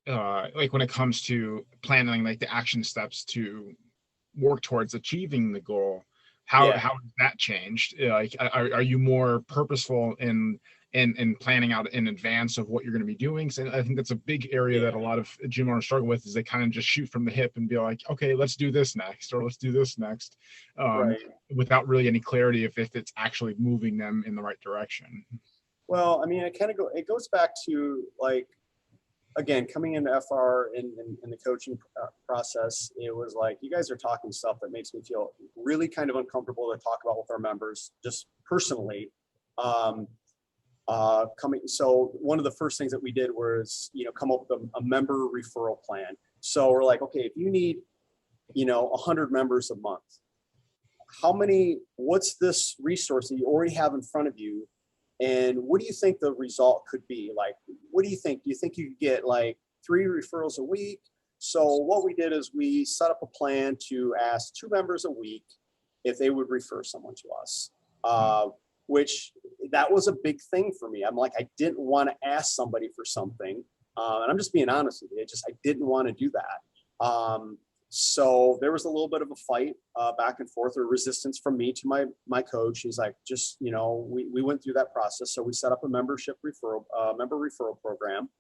like when it comes to planning like the action steps to work towards achieving the goal, Yeah, how has that changed? Like, are you more purposeful in planning out in advance of what you're going to be doing? So I think that's a big area that yeah, a lot of gym owners struggle with, is they kind of just shoot from the hip and be like, okay, let's do this next, or let's do this next, um, right. without really any clarity if it's actually moving them in the right direction. Well, I mean, it goes back to like, again, coming into FR in the coaching process, it was like, you guys are talking stuff that makes me feel really kind of uncomfortable to talk about with our members, just personally. Um, so one of the first things that we did was, come up with a member referral plan. So we're like, okay, if you need, 100 members a month, what's this resource that you already have in front of you? And what do you think the result could be? Like, what do you think? Do you think you could get like 3 referrals a week? So what we did is we set up a plan to ask 2 members a week if they would refer someone to us, which that was a big thing for me. I'm like, I didn't want to ask somebody for something. And I'm just being honest with you. I didn't want to do that. So there was a little bit of a fight back and forth, or resistance from me to my coach. He's like, we went through that process. So we set up a member referral program.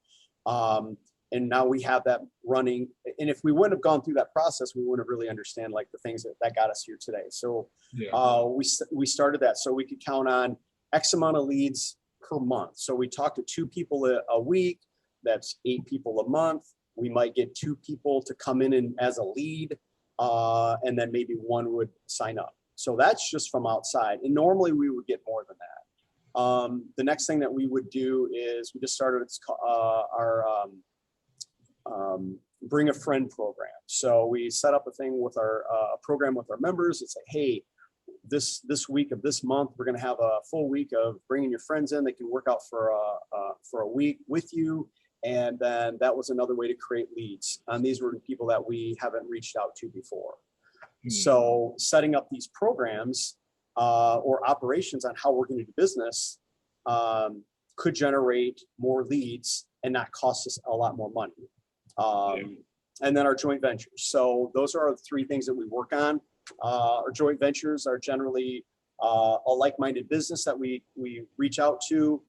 And now we have that running. And if we wouldn't have gone through that process, we wouldn't have really understand like the things that got us here today. So Yeah. we started that so we could count on X amount of leads per month. So we talk to 2 people a week. That's 8 people a month. We might get 2 people to come in as a lead, and then maybe 1 would sign up. So that's just from outside. And normally we would get more than that. The next thing that we would do is we just started our bring a friend program. So we set up a thing with our program with our members. It's like, hey, this week of this month, we're going to have a full week of bringing your friends in. They can work out for a week with you. And then that was another way to create leads. And these were people that we haven't reached out to before. So setting up these programs or operations on how we're going to do business could generate more leads and not cost us a lot more money. And then our joint ventures. So those are the 3 things that we work on. Our joint ventures are generally a like-minded business that we reach out to.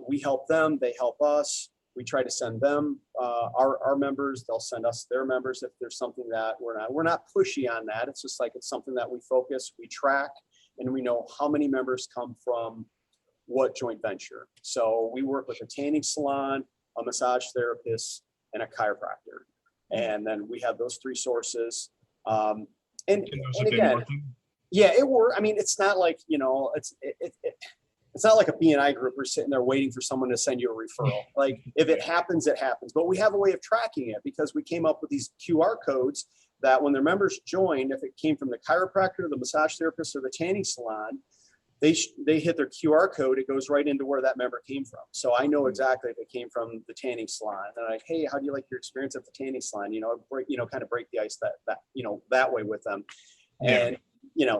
We help them, they help us. We try to send them our members. They'll send us their members if there's something that we're not pushy on that. It's just like, it's something that we focus, we track, and we know how many members come from what joint venture. So we work with a tanning salon, a massage therapist, and a chiropractor. And then we have those 3 sources. And again, yeah, it worked. I mean, it's not like, it's not like a B&I group. We're sitting there waiting for someone to send you a referral. Like, if it happens, it happens. But we have a way of tracking it because we came up with these QR codes that when their members join, if it came from the chiropractor, the massage therapist, or the tanning salon, they hit their QR code. It goes right into where that member came from. So I know exactly if it came from the tanning salon. And I'm like, hey, how do you like your experience at the tanning salon? Kind of break the ice that way with them. And,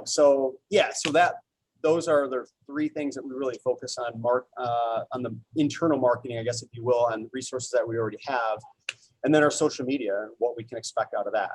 so those are the 3 things that we really focus on, on the internal marketing, I guess, if you will, on the resources that we already have. And then our social media, what we can expect out of that.